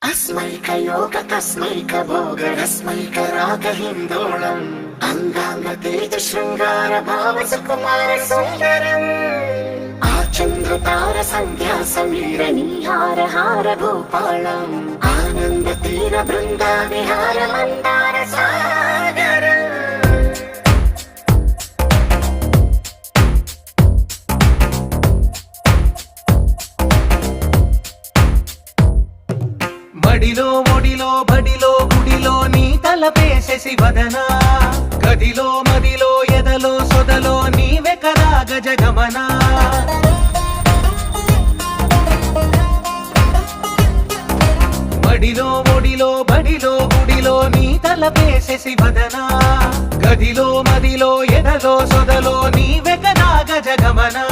अस्मैकयोग तस्मैक भोग रस्मैक राग हिन्दोळम् अंगांग तेज शृंगार भाव सुकुमार सुंदरम् आचंद्र तार संध्या समीर निहार हार भूपालम् आनंद तीर बृंदा विहार मंदार सागर మడిలో ఒడిలో బడిలో గుడిలో నీ తలపేసేసి వదనా గదిలో మదిలో ఎదలో సొదలో నీవే కదా గజగమనా మడిలో ఒడిలో బడిలో గుడిలో నీ తలపేసేసి వదనా గదిలో మదిలో ఎదలో సొదలో నీవే కదా గజగమనా